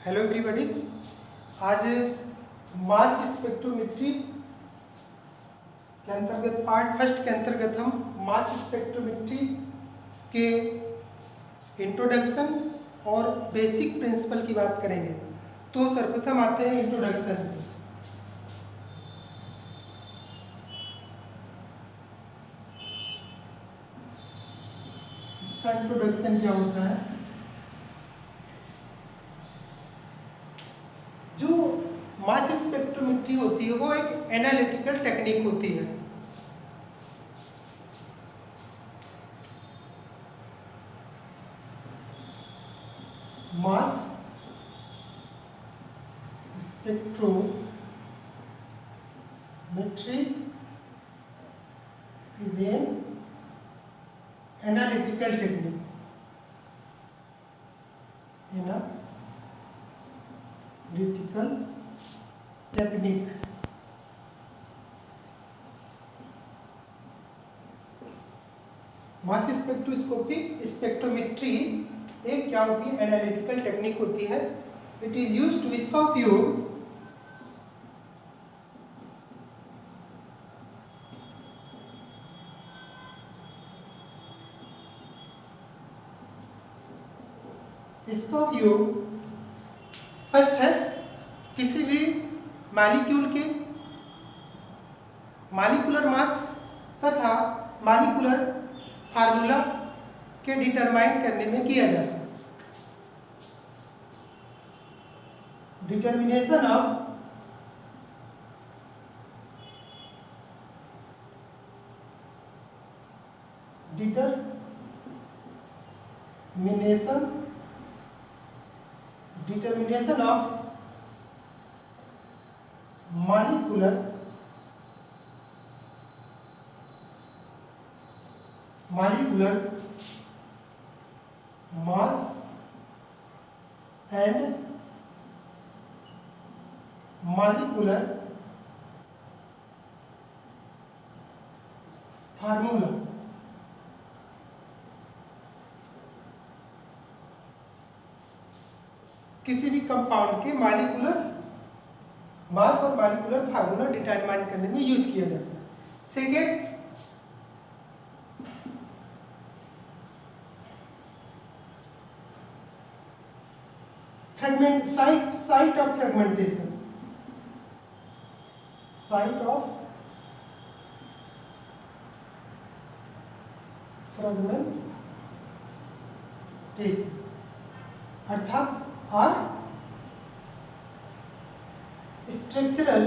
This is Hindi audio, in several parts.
Hello everybody. आज मास स्पेक्ट्रोमेट्री के अंतर्गत पार्ट फर्स्ट के अंतर्गत हम मास स्पेक्ट्रोमेट्री के इंट्रोडक्शन और बेसिक प्रिंसिपल की बात करेंगे। तो सर्वप्रथम आते हैं इंट्रोडक्शन। इसका इंट्रोडक्शन क्या होता है? जो मास स्पेक्ट्रोमेट्री होती है वो एक एनालिटिकल टेक्निक होती है। Mass spectrometry is an analytical technique. Analytical technique mass spectroscopy spectrometry एक क्या होती है? एनालिटिकल टेक्निक होती है। इट इज यूज्ड टू, इसका उपयोग फर्स्ट है किसी भी मॉलिक्यूल के मॉलिक्यूलर मास तथा मॉलिक्यूलर फार्मूला के डिटरमाइन करने में किया जाता है। Determination of molecular mass and molecular formula। किसी भी कंपाउंड के मॉलिक्यूलर मास और मॉलिक्यूलर फार्मूला डिटरमाइन करने में यूज किया जाता है। Second, fragment site of fragmentation. Site of fragmentation अर्थात or structural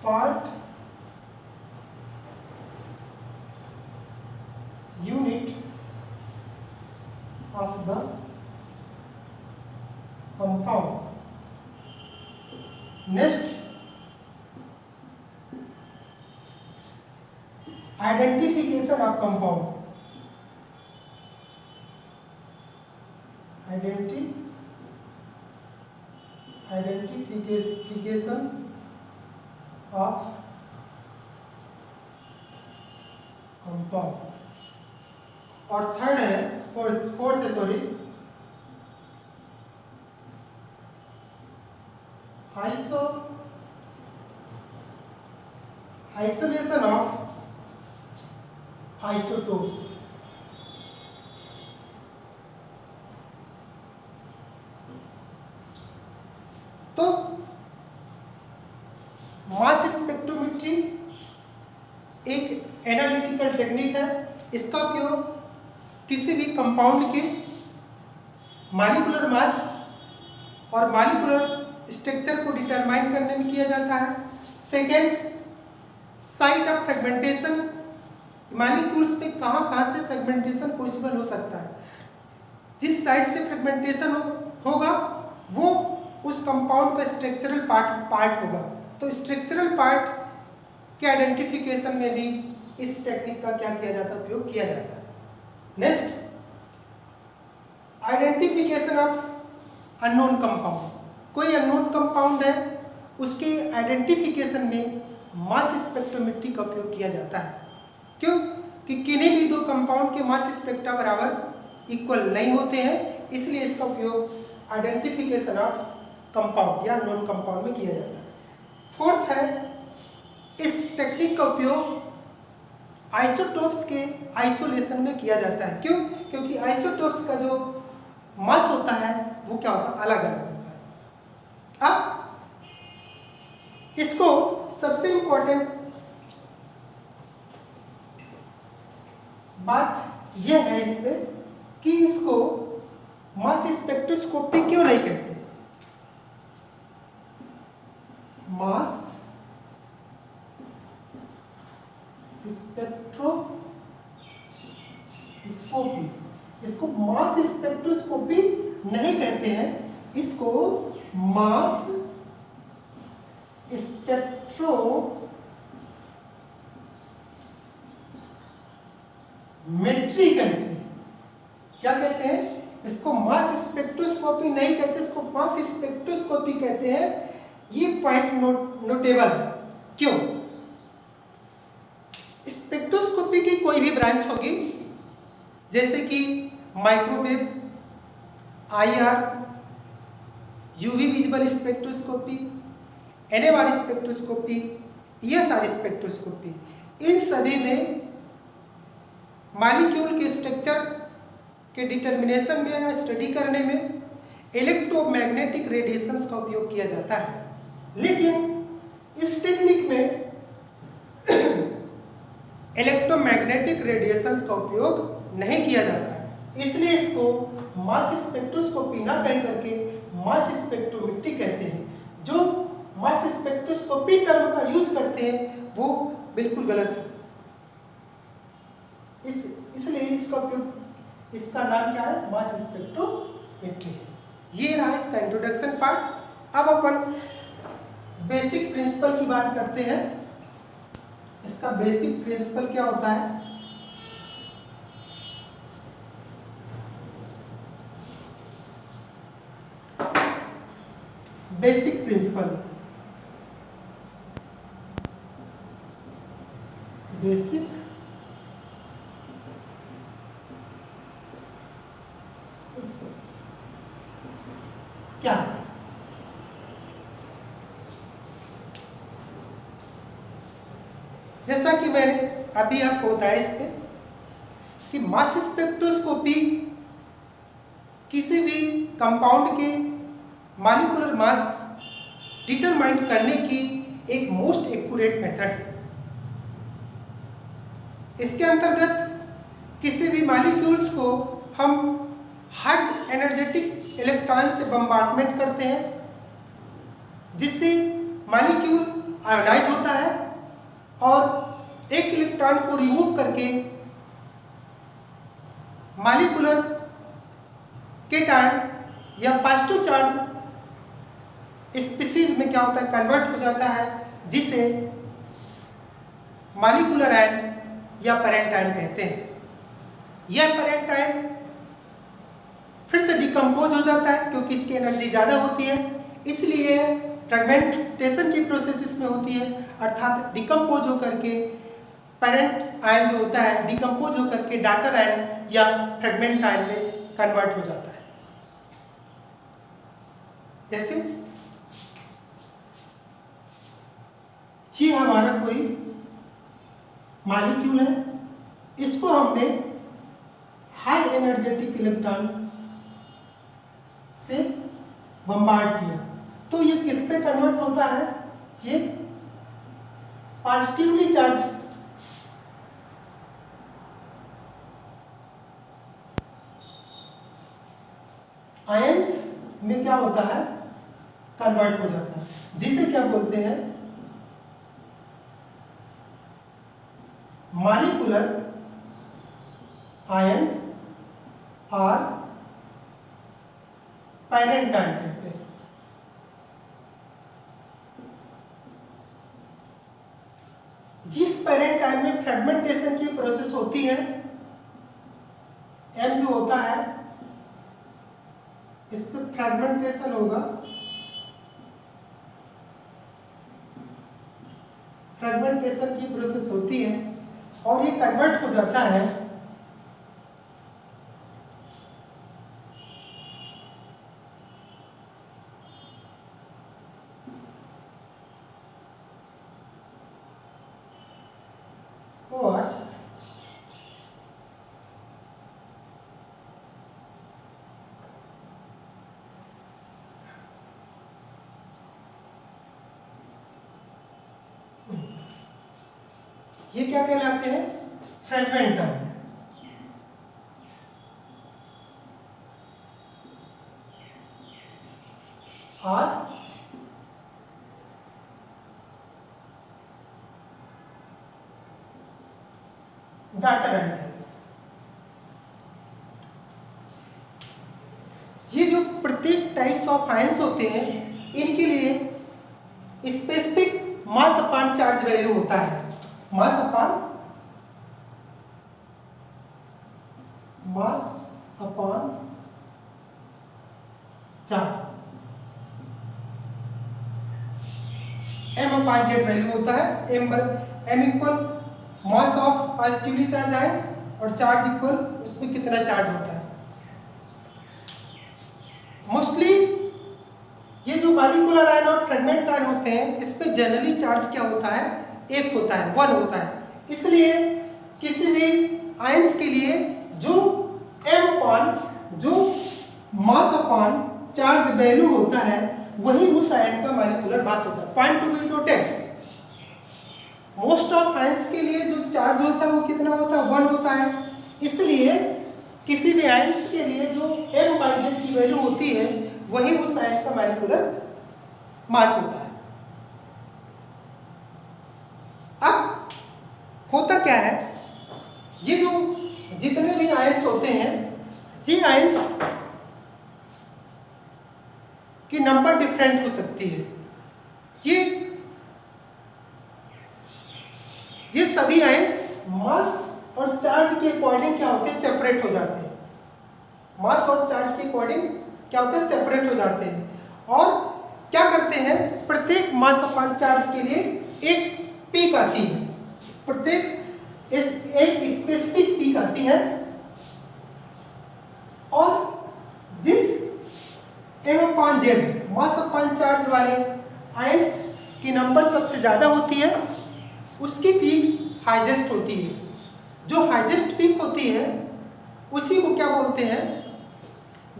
part unit of the compound। Next, identification of compound। identification of compound। और थर्ड है फोर्थ आइसोलेशन ऑफ आइसोटोप्स। तो मास स्पेक्ट्रोमेट्री एक एनालिटिकल टेक्निक है। इसका उपयोग किसी भी कंपाउंड के मॉलिक्यूलर मास और मॉलिक्यूलर स्ट्रक्चर को डिटरमाइन करने में किया जाता है। Second, site of fragmentation, molecules पे कहाँ से फ्रेगमेंटेशन पॉसिबल हो सकता है। जिस साइड से फ्रेगमेंटेशन होगा वो उस कंपाउंड का स्ट्रक्चरल पार्ट होगा। तो स्ट्रक्चरल पार्ट के आइडेंटिफिकेशन में भी इस टेक्निक का क्या किया जाता है? उपयोग किया जाता है। Next, identification of unknown compound. कोई अननोन कंपाउंड है, उसके आइडेंटिफिकेशन में मास स्पेक्ट्रोमेट्री का उपयोग किया जाता है। क्यों? कि किन्हीं भी दो कंपाउंड के मास स्पेक्ट्रा बराबर इक्वल नहीं होते हैं, इसलिए इसका उपयोग आइडेंटिफिकेशन ऑफ कंपाउंड या नॉन कंपाउंड में किया जाता है। फोर्थ है, इस टेक्निक का उपयोग आइसोटोप्स के आइसोलेशन में किया जाता है। क्यों? क्योंकि आइसोटोप्स का जो मास होता है वो क्या होता है, अलग अलग होता है। अब इसको सबसे इंपॉर्टेंट बात यह है इसमें कि इसको मास स्पेक्ट्रोस्कोपी क्यों नहीं कहते। मास स्पेक्ट्रोस्कोपी, इसको मास स्पेक्ट्रोस्कोपी नहीं कहते हैं, इसको मास स्पेक्ट्रोमेट्री कहते हैं। क्या कहते हैं? इसको मास स्पेक्ट्रोस्कोपी नहीं कहते, इसको मास स्पेक्ट्रोस्कोपी कहते हैं। ये पॉइंट नोटेबल है। क्यों? स्पेक्ट्रोस्कोपी की कोई भी ब्रांच होगी, जैसे कि microwave, IR, UV visible spectroscopy, NMR spectroscopy, ESR spectroscopy, इन सभी में मॉलिक्यूल के स्ट्रक्चर के डिटर्मिनेशन में या स्टडी करने में इलेक्ट्रोमैग्नेटिक रेडिएशंस का उपयोग किया जाता है। लेकिन इस टेक्निक में इलेक्ट्रोमैग्नेटिक रेडिएशंस का उपयोग नहीं किया जाता है, इसलिए इसको मास स्पेक्ट्रोस्कोपी ना कह करके मास स्पेक्ट्रोमेट्री कहते हैं। जो मास स्पेक्ट्रोस्कोपी टर्म का यूज करते हैं वो बिल्कुल गलत है। इसलिए इसका उपयोग, इसका नाम क्या है, मास स्पेक्ट्रोमेट्री है। ये रहा इसका इंट्रोडक्शन पार्ट। अब अपन बेसिक प्रिंसिपल की बात करते हैं। इसका बेसिक प्रिंसिपल क्या होता है? बेसिक प्रिंसिपल, बेसिक प्रिंसिपल्स क्या है? जैसा कि मैंने अभी आपको बताया इसमें कि मास स्पेक्ट्रोस्कोपी किसी भी कंपाउंड के मॉलिक्यूलर मास डिटरमाइन करने की एक मोस्ट एक्यूरेट मेथड है। इसके अंतर्गत किसी भी मॉलिक्यूल्स को हम हाई एनर्जेटिक इलेक्ट्रॉन से बम्बार्डमेंट करते हैं, जिससे मॉलिक्यूल आयोनाइज होता है और एक इलेक्ट्रॉन को रिमूव करके मॉलिक्यूलर केटायन या पॉजिटिव चार्ज स्पीशीज में क्या होता है, कन्वर्ट हो जाता है, जिसे मॉलिक्यूलर आयन या पेरेंट आयन कहते हैं। यह पेरेंट आयन फिर से डिकम्पोज हो जाता है क्योंकि इसकी एनर्जी ज़्यादा होती है, इसलिए फ्रेगमेंटेशन की प्रोसेस इसमें होती है, अर्थात डिकम्पोज होकर के पेरेंट आयन जो होता है डिकम्पोज होकर के डाटर आयन या फ्रेगमेंट आयन में कन्वर्ट हो जाता है। जैसे ये हमारा कोई मॉलिक्यूल है, इसको हमने हाई एनर्जेटिक इलेक्ट्रॉन से बम्बार्ड किया, तो ये किस पे कन्वर्ट होता है, ये पॉजिटिवली चार्ज आयंस में क्या होता है, कन्वर्ट हो जाता है, जिसे क्या बोलते हैं, मॉलिक्यूलर आयन और पेरेंट आयन कहते हैं। जिस पेरेंट आयन में फ्रेगमेंटेशन की प्रोसेस होती है, M जो होता है इस पे फ्रेगमेंटेशन होगा, फ्रेगमेंटेशन की प्रोसेस होती है, और ये कन्वर्ट हो जाता है और ये क्या कहलाते हैं? Fragment ion. और डाटर आयन। ये जो प्रत्येक टाइप्स ऑफ आयंस होते हैं इनके लिए specific mass upon charge value होता है। Mass upon charge m upon z value होता है। m equal mass of positively charge ions और चार्ज इक्वल उसमें कितना चार्ज होता है। मोस्टली ये जो मॉलिक्यूलर आयन और फ्रेगमेंट आयन होते हैं इस पे जनरली चार्ज क्या होता है? एक होता है, 1 होता है। इसलिए किसी भी आयंस के लिए जो m अपॉन जो मास अपॉन चार्ज वैल्यू होता है वही उस आयन का मॉलिक्यूलर मास होता है। Point to be noted, most of ions के लिए जो चार्ज होता है वो कितना होता है? 1 होता है। इसलिए किसी भी आयंस के लिए जो m/z की वैल्यू होती है वही उस आयन का मॉलिक्यूलर मास होता है। अब होता क्या है, ये जो जितने भी आयंस होते हैं ये आयंस की नंबर डिफरेंट हो सकती है। ये सभी आयंस मास और चार्ज के अकॉर्डिंग क्या होते हैं? सेपरेट हो जाते हैं। मास और चार्ज के अकॉर्डिंग क्या होते हैं? सेपरेट हो जाते हैं। और क्या करते हैं? प्रत्येक मास अपॉन चार्ज के लिए एक पीक आती है, प्रत्येक एक स्पेसिफिक पीक आती है। और जिस m/z मास अपॉन चार्ज वाले आयंस की नंबर सबसे ज्यादा होती है उसकी पीक हाईएस्ट होती है। जो हाईएस्ट पीक होती है उसी को क्या बोलते हैं?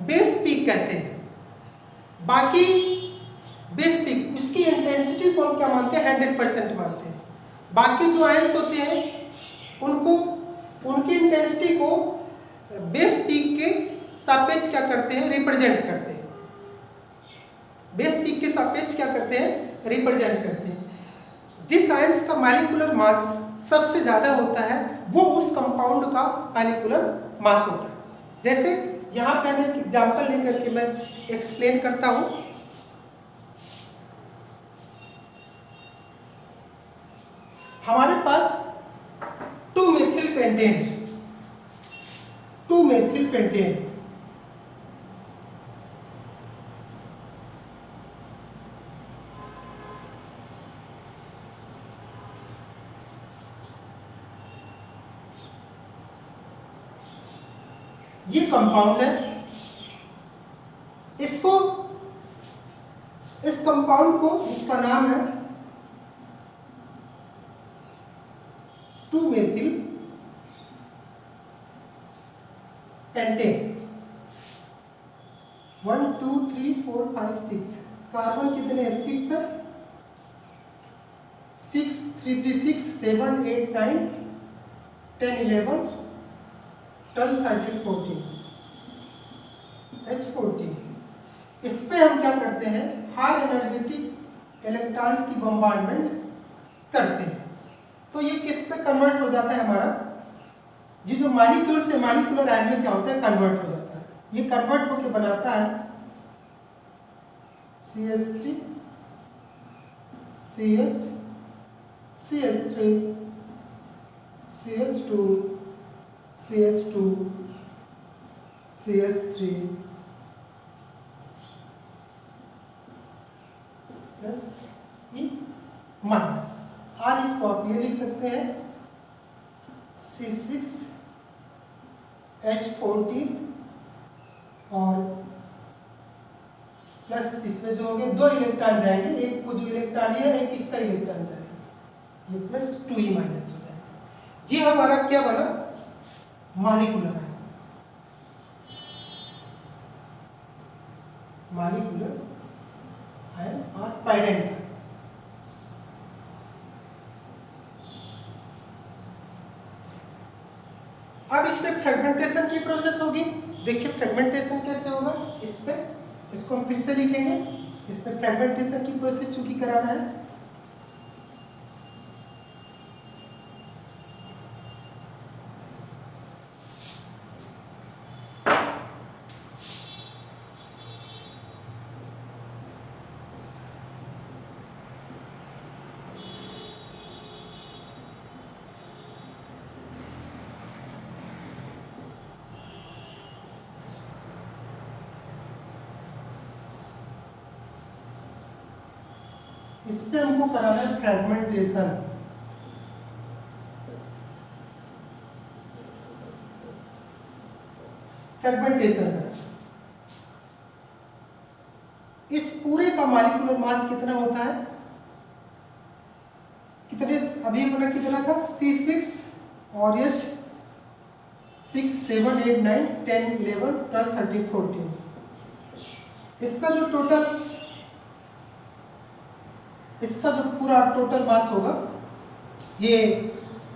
बेस पीक कहते हैं। बाकी बेस पीक उसकी इंटेंसिटी को हम क्या मानते हैं? 100% मानते हैं। बाकी जो आयंस होते हैं उनको उनकी इंटेंसिटी को बेस पीक के सापेक्ष क्या करते हैं? रिप्रेजेंट करते हैं। बेस पीक के सापेक्ष क्या करते हैं? रिप्रेजेंट करते हैं। जिस आयंस का मॉलिक्यूलर मास सबसे ज्यादा होता है वो उस कंपाउंड का मॉलिक्यूलर मास होता है। जैसे यहाँ पे मैं एक एग्जांपल लेकर के मैं एक्सप्लेन करता हूँ। हमारे पास 2-मेथिल पेंटेन है। 2-मेथिल पेंटेन ये कंपाउंड है। इसको इस कंपाउंड को इसका नाम है 2-मेथिल पेंटेन। 1 2 3 4 5 6 कार्बन कितने स्थित है? 6 3 3 6 7 8 9 10 11 12 13 14 H14। इस पे हम क्या करते हैं? हाई एनर्जेटिक इलेक्ट्रॉन्स की बम्बार्डमेंट करते हैं। तो ये किस पे कन्वर्ट हो जाता है? हमारा ये जो मॉलिक्यूल से मॉलिक्यूलर आयन में क्या होता है? कन्वर्ट हो जाता है। ये कन्वर्ट होके बनाता है CH3 CH CH3 CH2 CH2 CH3 plus E minus. और इसको आप ये लिख सकते हैं C6H14 और प्लस इसमें जो हो गए 2 इलेक्ट्रॉन जाएंगे, एक वो जो इलेक्ट्रॉन है एक इसका इलेक्ट्रॉन जाएगा, ये प्लस 2e माइनस हो जाएगा। ये हमारा क्या बना, मॉलिक्यूलर आयन, मॉलिक्यूलर आयन और पायरेंट। अब इसमें फ्रेगमेंटेशन की प्रोसेस होगी। देखिए फ्रेगमेंटेशन कैसे होगा, इस पे इसको हम फिर से लिखेंगे। इसमें फ्रेगमेंटेशन की प्रोसेस चूंकि कराना है, इस पे हमको कराना है फ्रेगमेंटेशन। फ्रेगमेंटेशन इस पूरे का मॉलिक्यूलर मास कितना होता है, कितने अभी अपना कितना था, C6 और H 6 7 8 9 10 11 12 13 14। इसका जो टोटल, इसका जो पूरा टोटल मास होगा ये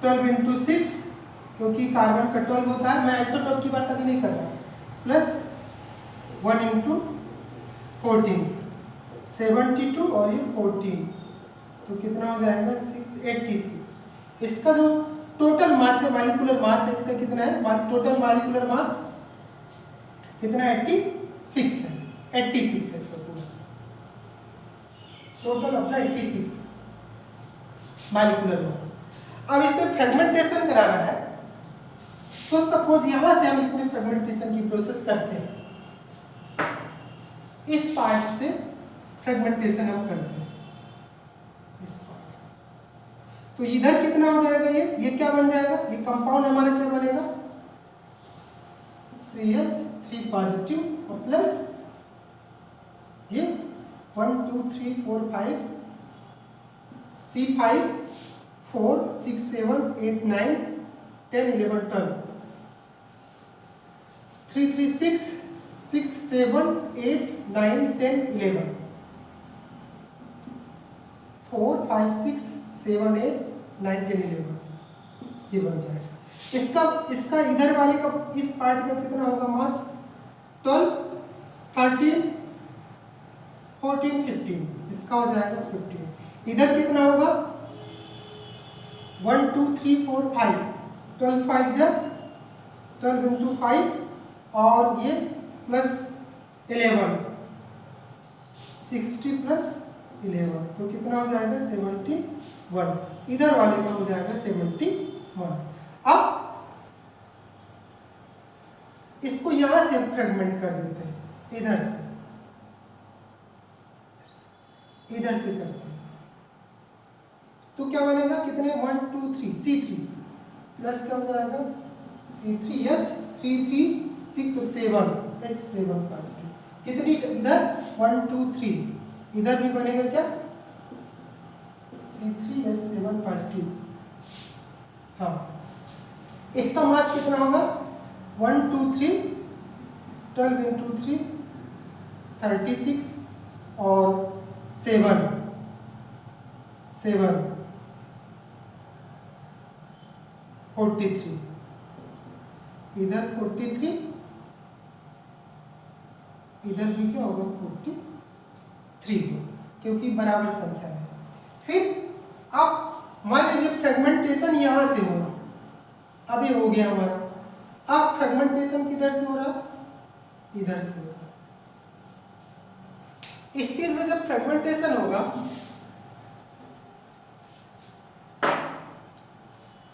12 इंटू 6, क्योंकि कार्बन का 12 होता है, मैं आइसोटोप की बात अभी नहीं कर रहा, प्लस 1 इंटू 14 72 और ये 14, तो कितना हो जाएगा 686। इसका जो टोटल मास है, मॉलिक्यूलर मास है इसका कितना है, टोटल मॉलिक्यूलर मास कितना 86 है, 86 है इसका पूरा टोटल अपना 86 मॉलिक्यूलर मास। अब इसमें फ्रेगमेंटेशन कराना है, तो सपोज यहां से हम इसमें फ्रेगमेंटेशन की प्रोसेस करते हैं, इस पार्ट से फ्रेगमेंटेशन हम करते हैं, इस पार्ट से। तो इधर कितना हो जाएगा, ये क्या बन जाएगा, ये कंपाउंड हमारा क्या बनेगा, CH3 पॉजिटिव और प्लस ये 1 2 3 4 5 C5 4 6 7 8 9 10 11 12 3 3 6 6 7 8 9 10 11 4 5 6 7 8 9 10 11 ये बन जाएगा। इसका इधर वाले का, इस पार्ट का कितना होगा मास, 12 13 14 15, इसका हो जाएगा 15। इधर कितना होगा 1 2 3 4 5 12 5 जा 12 इंटू 5 और ये प्लस 11 60 प्लस 11, तो कितना हो जाएगा 71। इधर वाले का हो जाएगा 71। अब इसको यहां से फ्रेगमेंट कर देते हैं, इधर से करते हैं, तो क्या बनेगा, कितने 1 2 3 C3 प्लस क्या हो जाएगा C3H 3 3 6 और 7 H7 प्लस 2, कितनी इधर 1 2 3, इधर भी बनेगा क्या C3H7 प्लस 2। हाँ, इसका मास कितना होगा 1 2 3 12 इंटू 3 36 और 7 43, इधर 43, इधर भी क्या होगा 43, क्योंकि बराबर संख्या है। फिर अब मान लीजिए फ्रेगमेंटेशन यहां से हो रहा, अब ये हो गया हमारा, अब फ्रेगमेंटेशन किधर से हो रहा, इधर से हो रहा। इस चीज में जब फ्रेगमेंटेशन होगा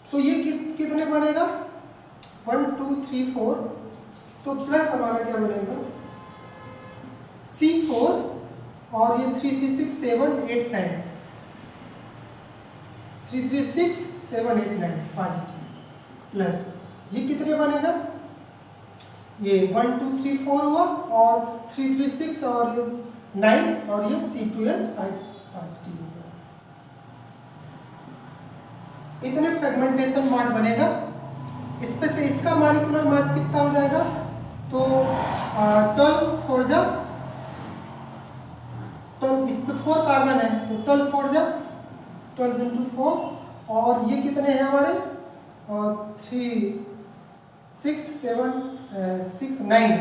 तो ये कितने बनेगा 1 2 3 4, तो प्लस हमारा क्या बनेगा C4 और ये 3 3 6 7 8 9 3 3 6 7 8 9 पॉजिटिव, प्लस ये कितने बनेगा, ये 1 2 3 4 हुआ और 3 3 6 और ये 9 और ये C2H5 पॉजिटिव होगा। इतने फ्रेगमेंटेशन बॉन्ड बनेगा। इसमें से इसका मॉलिक्यूलर मास कितना हो जाएगा, तो 12 4 जा 12, इस पे 4 कार्बन है तो 12 4 जा 12 इंटू 4 और ये कितने हैं हमारे 3 6 7 6 9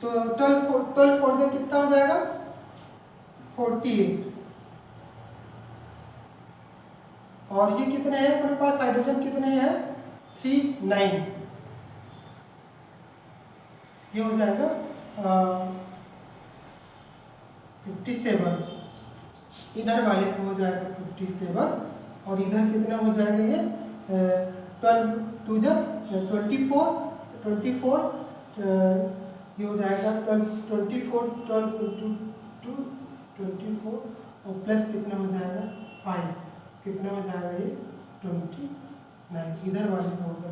तो 12 4 जा कितना हो जाएगा 48 और ये कितने हैं अपने पास हाइड्रोजन कितने हैं 3 9 ये हो जाएगा 57 इधर वाले को हो जाएगा 57 और इधर कितना हो जाएगा ये 12 2 जा 24 ये हो जाएगा 24 12 इंटू 2 24 और प्लस कितना हो जाएगा 5 कितना हो जाएगा ये 29 इधर वाले का होगा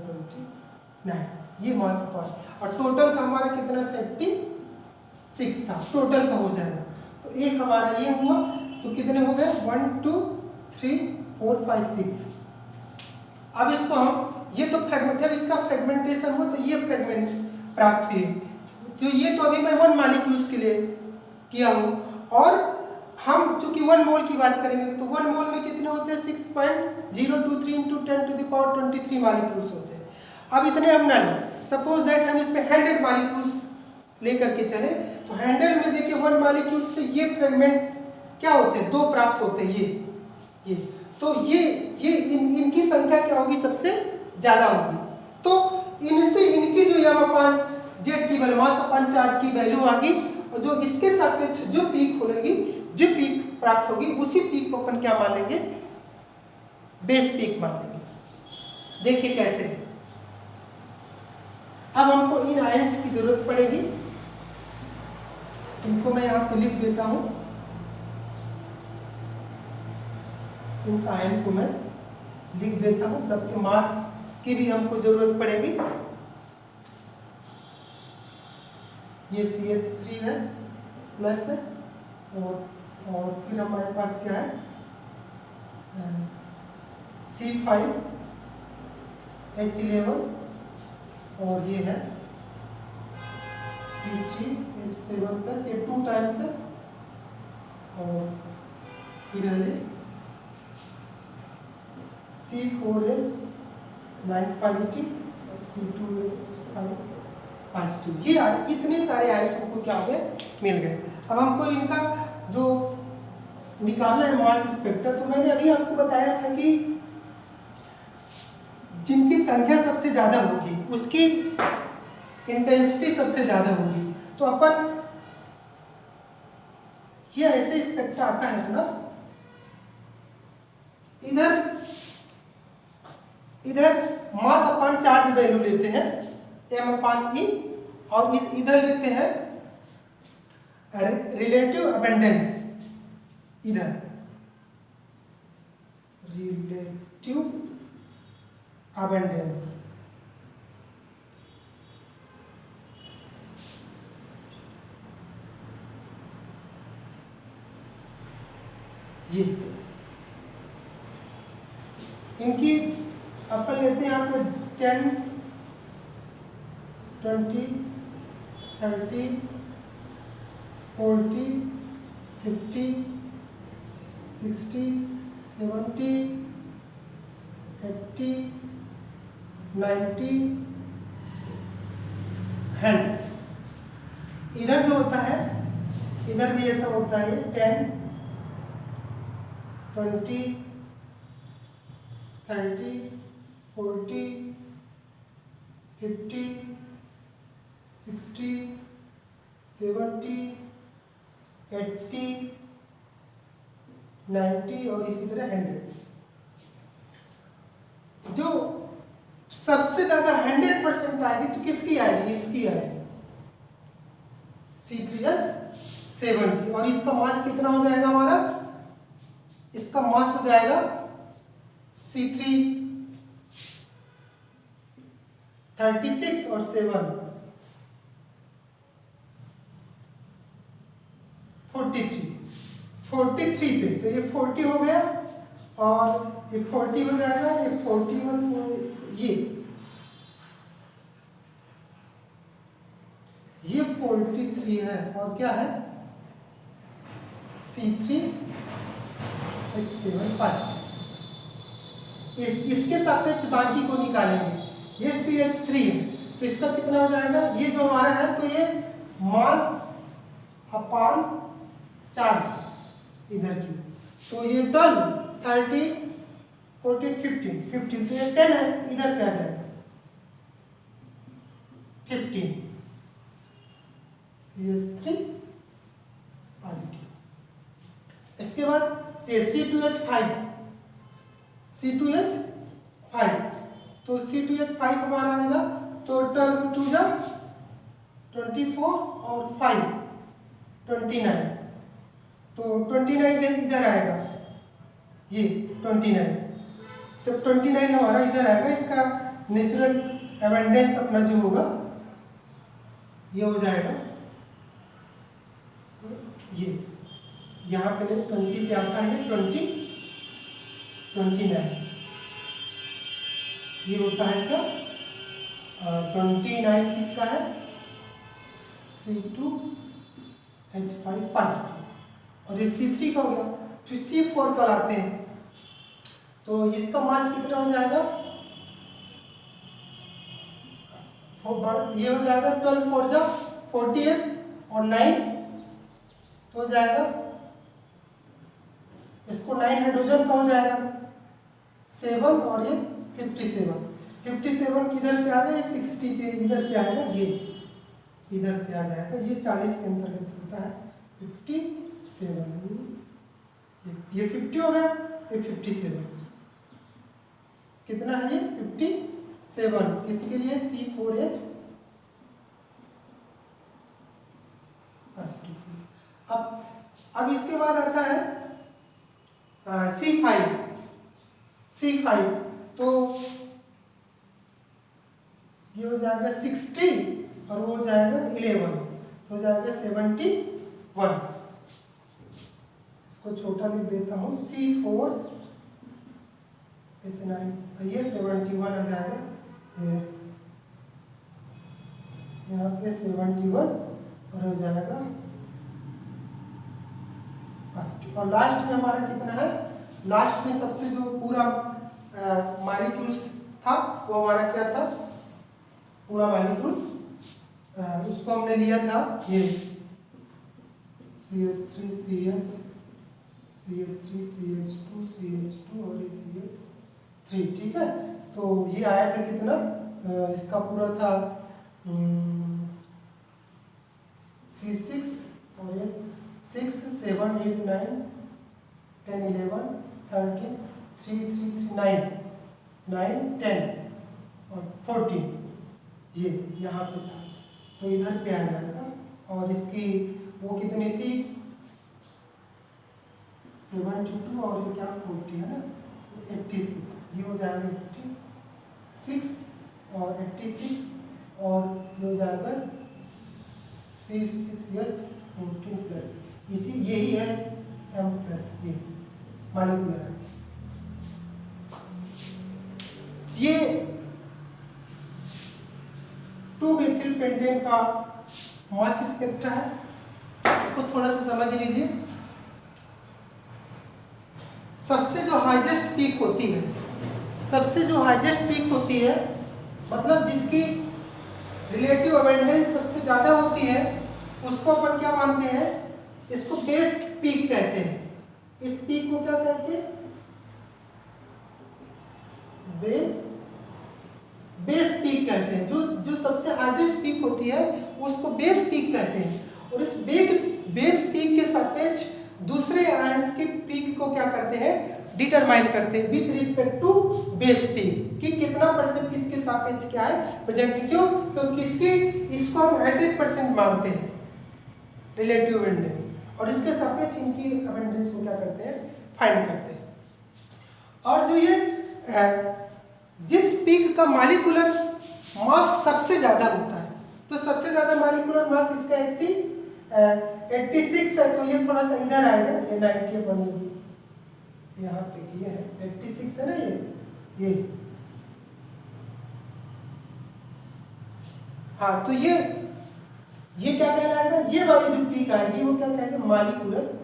29 ये मास पर और टोटल का हमारा कितना 36 था टोटल का हो जाएगा। तो एक हमारा ये हुआ तो कितने हो गए 1 2 3 4 5 6। अब इसको हम ये तो फ्रेगमेंट जब इसका फ्रेगमेंटेशन हुआ तो ये फ्रेगमेंट प्राप्त हुई तो ये तो अभी मैं 1 मॉलिक्यूल्स के लिए किया हूँ और हम चूंकि 1 मोल की बात करेंगे तो 1 मोल में कितने होते हैं 6.023 into 10 to the power 23 molecules होते हैं। अब इतने हम ना लें, सपोज दैट हम इसमें 100 मॉलिक्यूल्स लेकर के चले तो 100 में देखिए 1 मॉलिक्यूल से ये फ्रेगमेंट क्या होते हैं 2 प्राप्त होते हैं ये तो ये इनकी संख्या क्या होगी सबसे ज्यादा होगी। तो इनसे इनकी जो m/z की मास अपन चार्ज की वैल्यू आ गई और जो इसके सापेक्ष जो पीक होगी जो पीक प्राप्त होगी उसी पीक को अपन क्या मान लेंगे बेस पीक मान लेंगे। देखिए कैसे अब हमको इन आयंस की जरूरत पड़ेगी, इनको मैं यहाँ पे लिख देता हूं, इस आयन को मैं लिख देता हूं, सबके मास की भी हमको जरूरत पड़ेगी। ये CH3 है प्लस है और फिर हमारे पास क्या है C5 H11 और ये है C3H7 प्लस ये 2 टाइम्स है और फिर है C4H9 पॉजिटिव और C2H5 पॉजिटिव। ये इतने सारे आयंस हमको क्या हो गए मिल गए। अब हमको इनका जो निकालना है मास स्पेक्ट्रम तो मैंने अभी आपको बताया था कि जिनकी संख्या सबसे ज्यादा होगी उसकी इंटेंसिटी सबसे ज्यादा होगी। तो अपन ये ऐसे स्पेक्ट्रा आता है ना, इधर मास अपॉन चार्ज वैल्यू लेते हैं m/e और इधर लिखते हैं रिलेटिव अबंडेंस, इधर रिलेटिव अबंडेंस। ये इनकी अपन लेते हैं यहाँ पे 10 20 30 40 50 60 70 80 90 100। इधर जो होता है इधर भी ऐसा होता है 10 20 30 40 50 60 70 80 90 और इसी तरह 100। जो सबसे ज्यादा 100% आएगी तो किसकी आएगी, इसकी आएगी C3H7 की। और इसका मास कितना हो जाएगा हमारा, इसका मास हो जाएगा C3 36 और 7 43 पे, तो ये 40 हो गया और ये 40 हो जाएगा, ये 41, ये 43 है और क्या है C3 H7 5। इसके सापेक्ष बाकी को निकालेंगे। ये CH3 है तो इसका कितना हो जाएगा, ये जो हमारा है तो ये मास अपॉन चार्ज इधर की, तो ये 12 13 14 15 तो ये 10 है, इधर पे आ जाएगा 15 CH3 पॉजिटिव। इसके बाद C2H5 तो C2H5 हमारा आएगा तो 12 2 जा 24 और 5 29, तो 29 इधर आएगा, ये 29, जब 29 हमारा इधर आएगा, इसका नेचुरल एबंडेंस अपना जो होगा ये हो जाएगा, ये यहाँ पे 20 पे आता है 20 29, ये होता है क्या 29 किसका है C2H5 पॉजिटिव और ये C3 का हो गया। फिर C4 का लाते हैं तो इसका मास कितना हो जाएगा, ये हो जाएगा 12 4 जा 48 और 9 तो हो जाएगा, इसको 9 हाइड्रोजन का हो जाएगा 7 और ये 57 किधर पे आ गया, ये 60 पे इधर पे आएगा, ये इधर पे आ जाएगा, ये 40 के अंतर्गत होता है 57, ये 50 हो गया, ये 57 कितना है, ये 57 किसके लिए C4H अब इसके बाद आता है C5 तो ये हो जाएगा 60 और वो हो जाएगा 11 तो हो जाएगा 71, इसको छोटा लिख देता हूँ C4H9, ये 71 आ जाएगा, यहाँ पे 71 और हो जाएगा और लास्ट में हमारा कितना है, लास्ट में सबसे जो पूरा मॉलिक्यूल्स था वो हमारा क्या था, पूरा मॉलिक्यूल्स उसको हमने लिया था ये CH3 CH CH3 CH2 CH2 और ये CH3, ठीक है। तो ये आया था कितना, इसका पूरा था C6 और ये 6 7 8 9 10 11 13 3 3 3 9 10 और 14, ये यहाँ पे था तो इधर पे आ जाएगा और इसकी वो कितनी थी 72 और ये क्या 40 है ना, तो 86, ये हो जाएगा 86 और 86 और ये हो जाएगा C6H14 प्लस, इसी यही है M प्लस, ये मॉलिक्यूलर है। ये 2-मेथिल पेंटेन का मास स्पेक्ट्रा है, इसको थोड़ा सा समझ लीजिए। सबसे जो हाईएस्ट पीक होती है, मतलब जिसकी रिलेटिव अबंडेंस सबसे ज्यादा होती है, उसको अपन क्या मानते हैं, इसको बेस पीक कहते हैं। इस पीक को क्या कहते हैं, बेस पीक कहते हैं। जो सबसे हाईएस्ट पीक होती है उसको बेस पीक कहते हैं। और इस बेस पीक के सापेक्ष दूसरे आयंस के पीक को क्या करते हैं, डिटरमाइन करते हैं with respect to base peak कि कितना परसेंट इसके सापेक्ष क्या है प्रेजेंट। क्यों, क्योंकि इसको हम 100% मानते हैं रिलेटिव अबंडेंस, और इसके सापेक्ष इनकी अबंडेंस को क्या करते हैं, फाइंड करते हैं। और जो ये जिस पीक का मॉलिक्यूलर मास सबसे ज़्यादा होता है। तो सबसे ज़्यादा मॉलिक्यूलर मास इसका 86 है, तो ये थोड़ा सा इधर आएगा, ये 90 बनेगी, यहाँ पे ये है 86 है ना, ये हाँ, तो ये क्या कहलाएगा, ये वाली जो पीक आएगी वो क्या कहेंगे, मॉलिक्यूलर,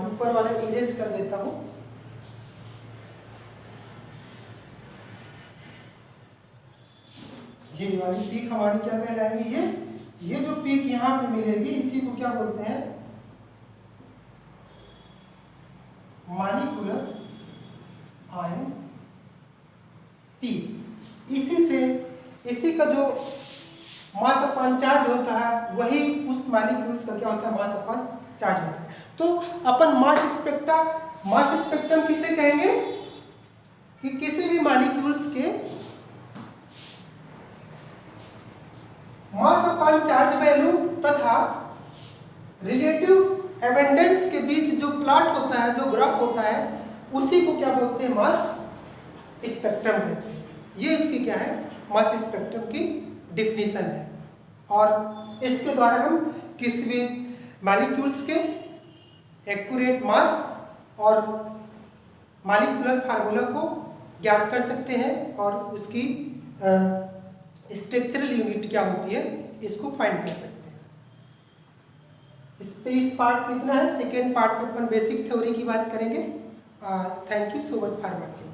ऊपर वाला इरेज कर देता हूं, ये वाली पीक हमारी क्या कहलाएगी, ये जो पीक यहाँ पे मिलेगी इसी को क्या बोलते हैं, मॉलिक्यूलर आयन पीक। इसी का जो मास अपॉन चार्ज होता है वही उस मॉलिक्यूल्स का क्या होता है, मास अपॉन चार्ज होता है। तो अपन मास स्पेक्ट्रम किसे कहेंगे, कि किसी भी मॉलिक्यूल्स के मास अपॉन चार्ज वैल्यू तथा रिलेटिव एबंडेंस के बीच जो प्लॉट होता है, जो ग्राफ होता है, उसी को क्या बोलते हैं, मास स्पेक्ट्रम कहते हैं। ये इसकी क्या है, मास स्पेक्ट्रम की डिफिनीशन है। और इसके द्वारा हम किसी भी मॉलिक्यूल्स के एक्यूरेट मास और मॉलिक्यूलर फार्मूला को ज्ञात कर सकते हैं और उसकी स्ट्रक्चरल यूनिट क्या होती है इसको फाइंड कर सकते हैं। इस पार्ट में इतना है। सेकेंड पार्ट में अपन बेसिक थ्योरी की बात करेंगे। Thank you so much for watching.